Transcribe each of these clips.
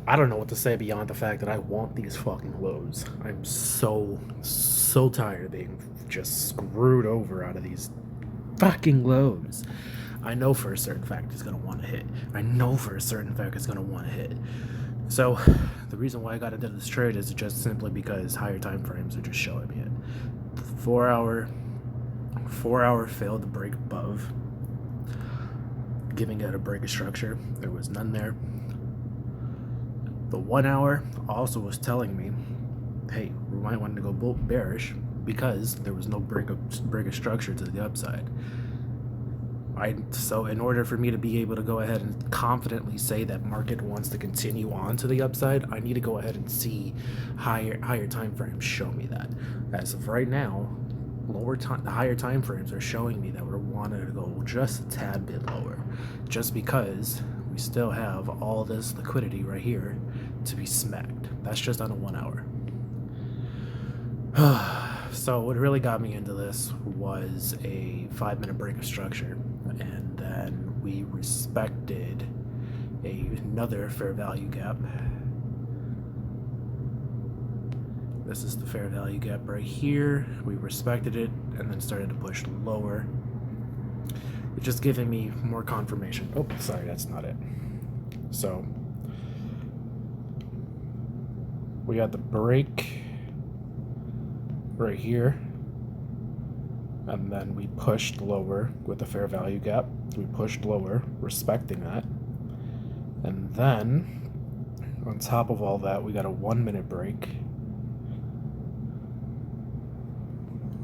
I don't know what to say beyond the fact that I want these fucking lows. I'm so tired of being just screwed over out of these fucking lows. I know for a certain fact it's gonna want to hit. I know for a certain fact it's gonna want to hit. So, the reason why I got into this trade is just simply because higher time frames are just showing me it. 4 hour, 4 hour failed to break above, giving it a break of structure. There was none there. The 1 hour also was telling me, hey, we might want to go bearish because there was no break of structure to the upside. So in order for me to be able to go ahead and confidently say that market wants to continue on to the upside, I need to go ahead and see higher time frames show me that. As of right now, the higher time frames are showing me that we're wanting to go just a tad bit lower, just because we still have all this liquidity right here to be smacked. That's just on a 1 hour. So what really got me into this was a 5-minute break of structure, and then we respected another fair value gap. This is the fair value gap right here. We respected it and then started to push lower. It's just giving me more confirmation. Oh, sorry, that's not it. So we got the break right here, and then we pushed lower with the fair value gap. We pushed lower, respecting that, and then on top of all that, we got a 1-minute break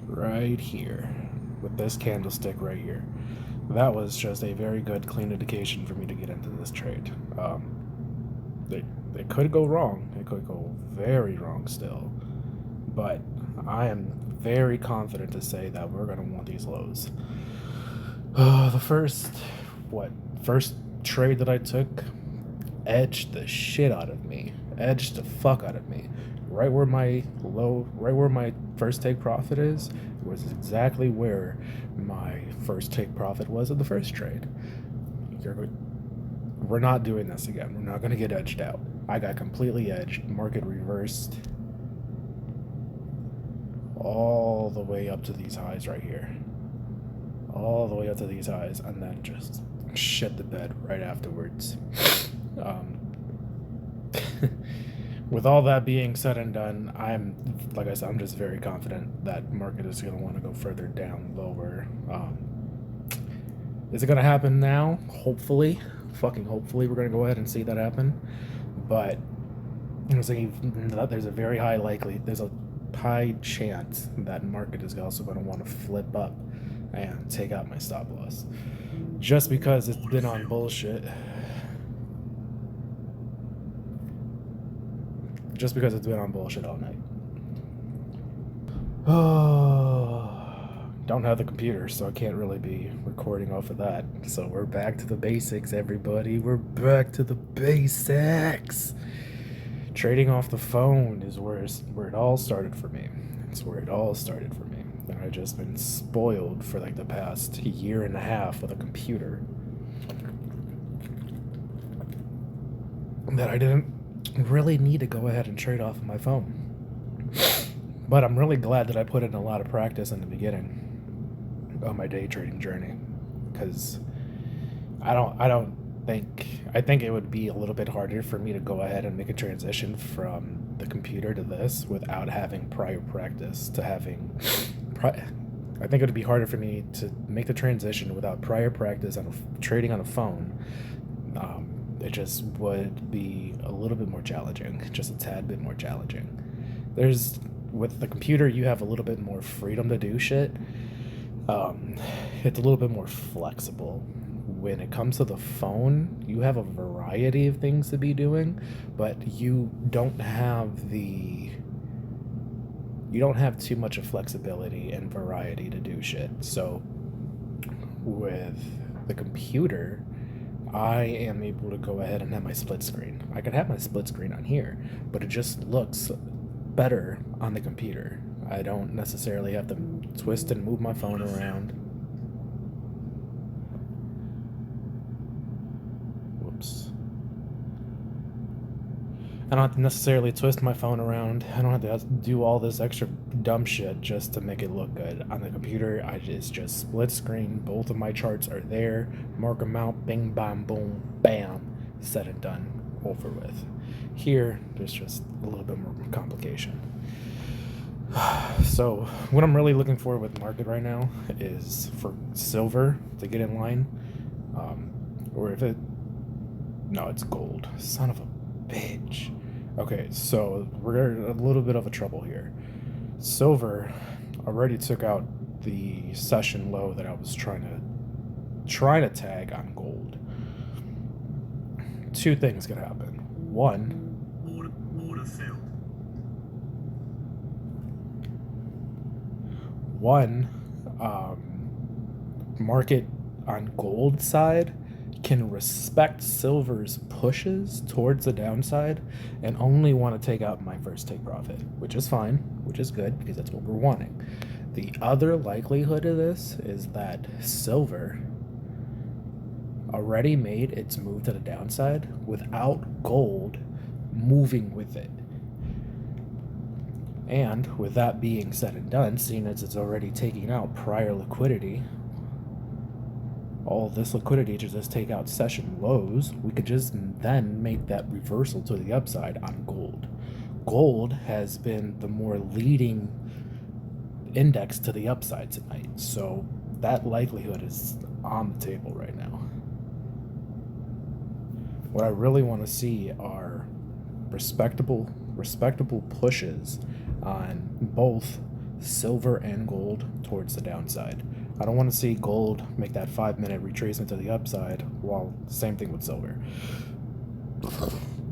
right here with this candlestick right here. That was just a very good, clean indication for me to get into this trade. It could go wrong. It could go very wrong still, but I am very confident to say that we're going to want these lows. The first trade that I took edged the shit out of me. Edged the fuck out of me. Right where my first take profit is, was exactly where my first take profit was in the first trade. We're not doing this again. We're not going to get edged out. I got completely edged. Market reversed all the way up to these highs right here. All the way up to these highs, and then just shit the bed right afterwards. With all that being said and done, like I said, I'm just very confident that market is going to want to go further down, lower. Is it going to happen now? Hopefully. Fucking hopefully we're going to go ahead and see that happen. But there's a very there's a high chance that market is also going to want to flip up and take out my stop loss. Just because it's been on bullshit. Just because it's been on bullshit all night. Oh, don't have the computer, so I can't really be recording off of that. So we're back to the basics, everybody. We're back to the basics. Trading off the phone is where it all started for me. It's where it all started for me. And I've just been spoiled for like the past year and a half with a computer that I didn't really need to go ahead and trade off of my phone. But I'm really glad that I put in a lot of practice in the beginning of my day trading journey, because I think it would be a little bit harder for me to go ahead and make a transition from the computer to this without having prior practice to having I think it would be harder for me to make the transition without prior practice on trading on a phone. It just would be a little bit more challenging, just a tad bit more challenging. With the computer, you have a little bit more freedom to do shit. It's a little bit more flexible. When it comes to the phone, you have a variety of things to be doing, but you don't have too much of flexibility and variety to do shit. So with the computer, I am able to go ahead and have my split screen. I could have my split screen on here, but it just looks better on the computer. I don't necessarily have to twist and move my phone around. Whoops. I don't have to necessarily twist my phone around. I don't have to do all this extra dumb shit just to make it look good. On the computer, it's just split screen. Both of my charts are there. Mark them out. Bing, bam, boom, bam. Said and done. Over with. Here, there's just a little bit more complication. So, what I'm really looking for with market right now is for silver to get in line. Or if it... No, it's gold. Son of a bitch. Okay, so we're in a little bit of a trouble here. Silver already took out the session low that I was trying to tag on gold. Two things could happen. One, market on gold side can respect silver's pushes towards the downside and only want to take out my first take profit, which is fine, which is good because that's what we're wanting. The other likelihood of this is that silver already made its move to the downside without gold moving with it. And with that being said and done, seeing as it's already taking out prior liquidity, all this liquidity to just take out session lows, we could just then make that reversal to the upside on gold. Gold has been the more leading index to the upside tonight, so that likelihood is on the table right now. What I really want to see are respectable pushes on both silver and gold towards the downside. I don't want to see gold make that 5-minute retracement to the upside, while same thing with silver.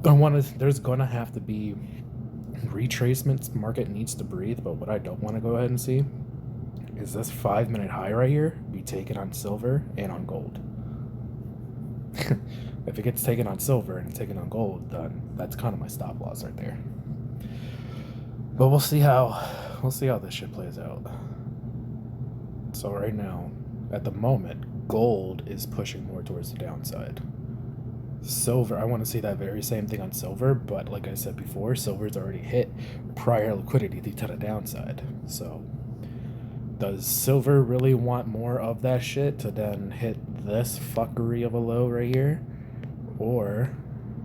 There's gonna have to be retracements. Market needs to breathe, but what I don't want to go ahead and see is this 5-minute high right here be taken on silver and on gold. If it gets taken on silver and taken on gold, then that's kind of my stop loss right there. But we'll see how this shit plays out. So right now, at the moment, gold is pushing more towards the downside. Silver, I want to see that very same thing on silver, but like I said before, silver's already hit prior liquidity to the downside. So does silver really want more of that shit to then hit this fuckery of a low right here? Or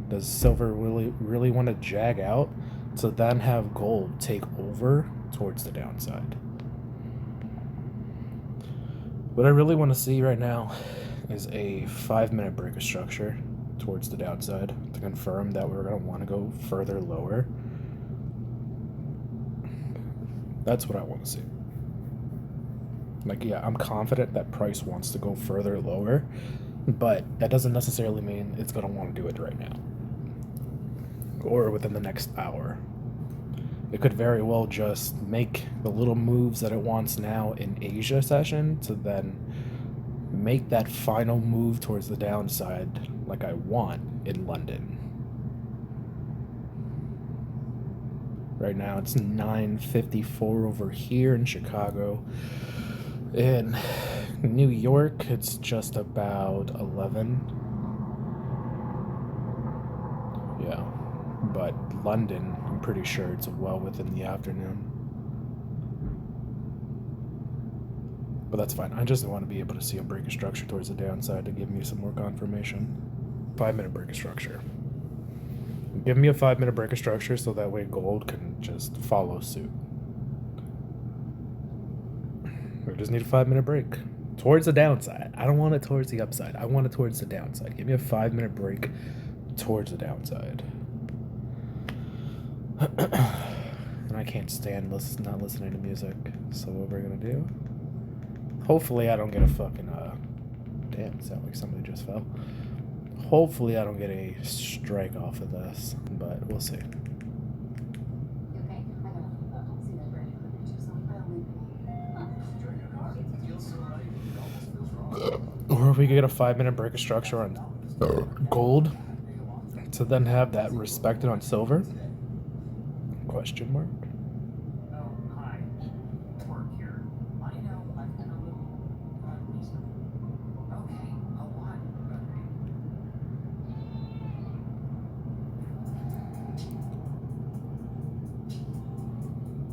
does silver really want to jag out to then have gold take over towards the downside? What I really want to see right now is a 5-minute break of structure towards the downside to confirm that we're going to want to go further lower. That's what I want to see. Like, yeah, I'm confident that price wants to go further lower, but that doesn't necessarily mean it's going to want to do it right now or within the next hour. It could very well just make the little moves that it wants now in Asia session to then make that final move towards the downside like I want in London. Right now it's 9:54 over here in Chicago. In New York, it's just about 11. Yeah, but London, I'm pretty sure it's well within the afternoon. But that's fine. I just want to be able to see a break of structure towards the downside to give me some more confirmation. 5-minute break of structure. Give me a 5-minute break of structure so that way gold can just follow suit. We just need a 5-minute break towards the downside. I don't want it towards the upside. I want it towards the downside. Give me a 5-minute break towards the downside. And I can't stand not listening to music. So what we're gonna do? Hopefully I don't get a fucking damn, sound like somebody just fell. Hopefully I don't get a strike off of this, but we'll see. Or if we could get a 5-minute break of structure on gold to then have that respected on silver? Question mark.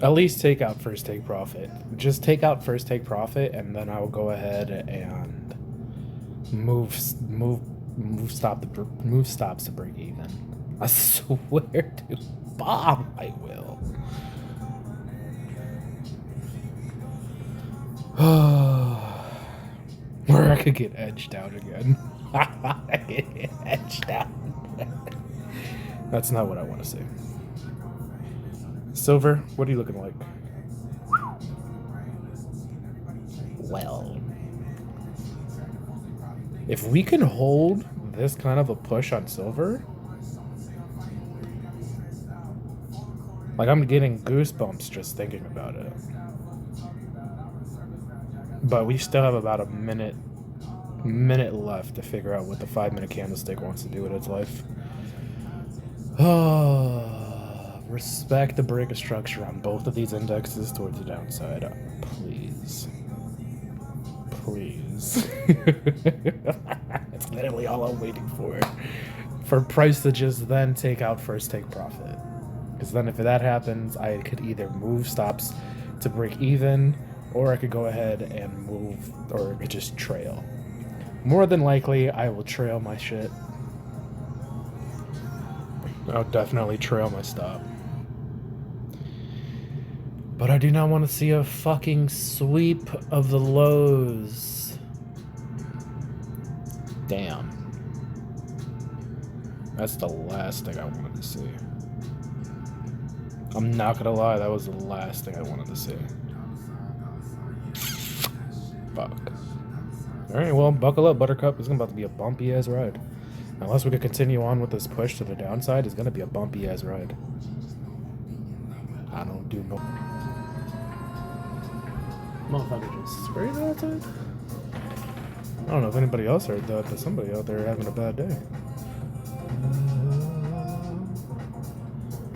At least take out first take profit. Just take out first take profit, and then I'll go ahead and move stops to break even. I swear to Bob, I will. Or I could get edged out again. Edged out. That's not what I want to see. Silver, what are you looking like? Well, if we can hold this kind of a push on silver, like I'm getting goosebumps just thinking about it. But we still have about a minute left to figure out what the 5-minute candlestick wants to do with its life. Respect the break of structure on both of these indexes towards the downside. Please. Please. That's literally all I'm waiting for. For price to just then take out first take profit. Because then if that happens, I could either move stops to break even, or I could go ahead and move, or it just trail. More than likely, I will trail my shit. I'll definitely trail my stop. But I do not want to see a fucking sweep of the lows. Damn. That's the last thing I wanted to see. I'm not gonna lie, that was the last thing I wanted to see. Fuck. Alright, well, buckle up, Buttercup. It's about to be a bumpy ass ride. Unless we could continue on with this push to the downside, it's gonna be a bumpy ass ride. I don't do no. Motherfucker just sprayed outside? I don't know if anybody else heard that, but somebody out there having a bad day.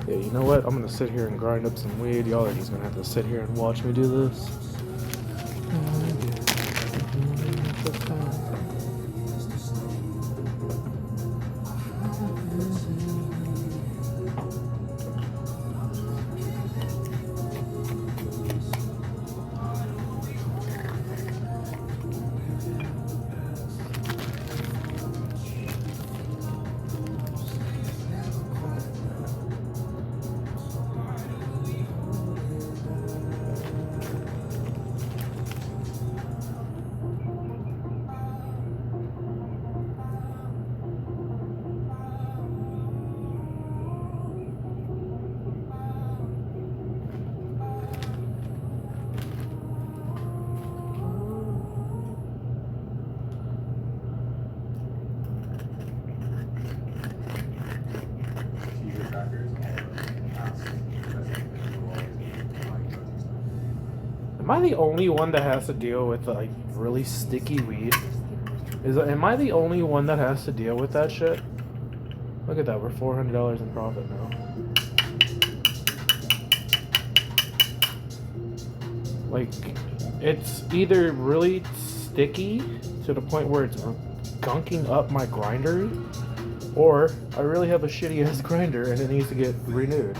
Yeah, you know what? I'm gonna sit here and grind up some weed. Y'all are just gonna have to sit here and watch me do this. Am I the only one that has to deal with like really sticky weed? Am I the only one that has to deal with that shit? Look at that, we're $400 in profit now. Like, it's either really sticky to the point where it's gunking up my grinder, or I really have a shitty ass grinder and it needs to get renewed.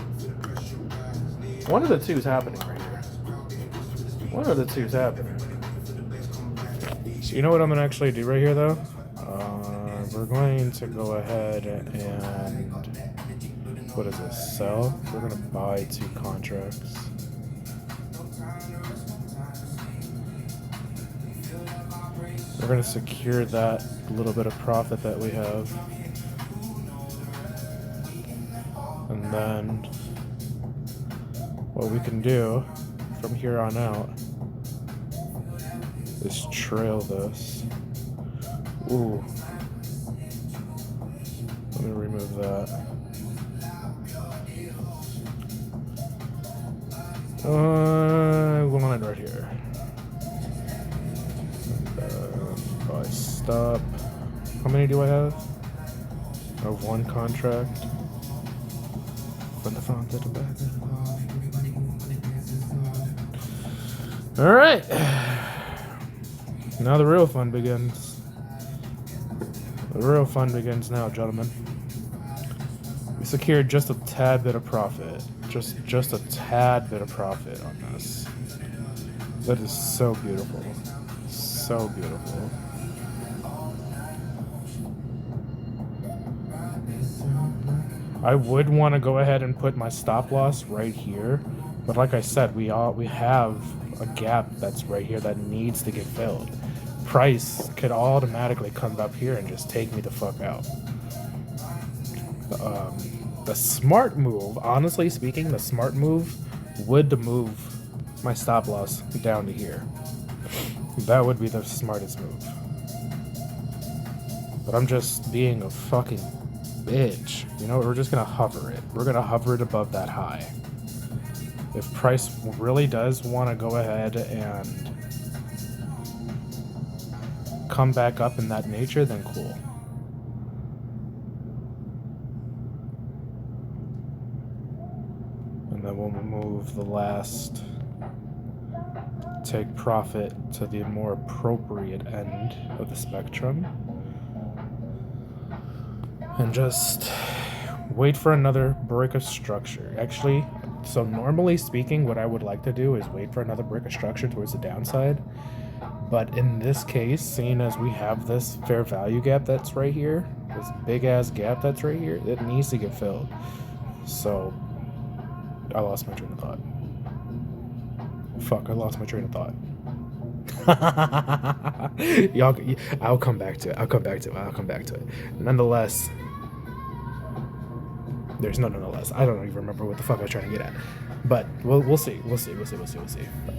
One of the two is happening right here. One of the two is happening. So you know what I'm gonna actually do right here though? We're going to go ahead and, what is this, sell? We're gonna buy 2 contracts. We're gonna secure that little bit of profit that we have. And then what we can do from here on out is trail this. Ooh. Let me remove that. One right here. Buy stop. How many do I have? I have 1 contract. From the front to the back. Alright. Now the real fun begins. The real fun begins now, gentlemen. We secured just a tad bit of profit. Just a tad bit of profit on this. That is so beautiful. So beautiful. I would want to go ahead and put my stop loss right here, but like I said, we have a gap that's right here that needs to get filled. Price could automatically come up here and just take me the fuck out. The smart move, honestly speaking, the smart move would to move my stop loss down to here. That would be the smartest move. But I'm just being a fucking bitch. You know, we're just gonna hover it. We're gonna hover it above that high. If price really does want to go ahead and come back up in that nature, then cool. And then we'll move the last, take profit to the more appropriate end of the spectrum. And just wait for another break of structure. Actually, so normally speaking, what I would like to do is wait for another break of structure towards the downside. But in this case, seeing as we have this fair value gap that's right here, this big ass gap that's right here, it needs to get filled. So I lost my train of thought. Fuck, I lost my train of thought. Y'all, I'll come back to it. I'll come back to it. Nonetheless, there's no nonetheless. I don't even remember what the fuck I was trying to get at. But we'll see.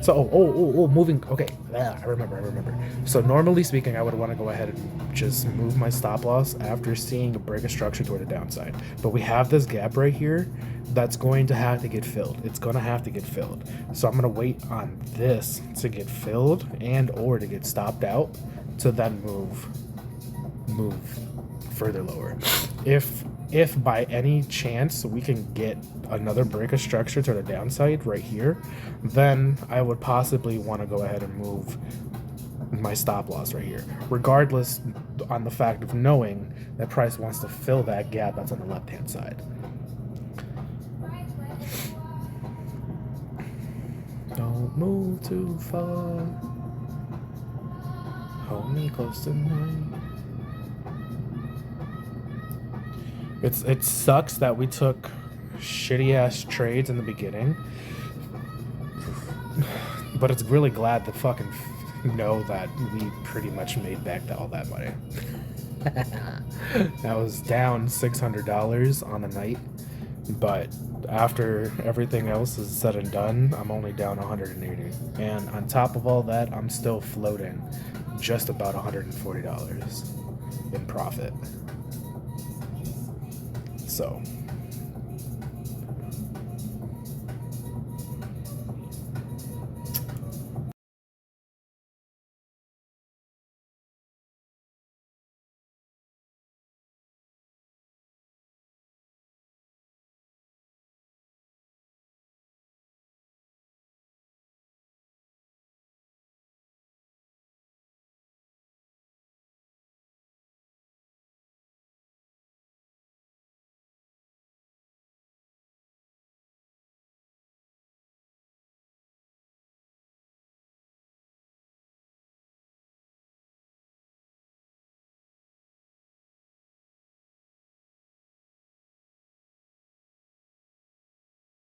So moving. Okay, I remember. So normally speaking, I would want to go ahead and just move my stop loss after seeing a break of structure toward the downside. But we have this gap right here that's going to have to get filled. It's gonna have to get filled. So I'm gonna wait on this to get filled and or to get stopped out to then move further lower. If by any chance we can get another break of structure to the downside right here, then I would possibly want to go ahead and move my stop loss right here, regardless on the fact of knowing that price wants to fill that gap that's on the left hand side. Don't move too far, hold me close tonight. It sucks that we took shitty ass trades in the beginning, but it's really glad to fucking know that we pretty much made back all that money. That was down $600 on the night, but after everything else is said and done, I'm only down 180, and on top of all that, I'm still floating just about $140 in profit. So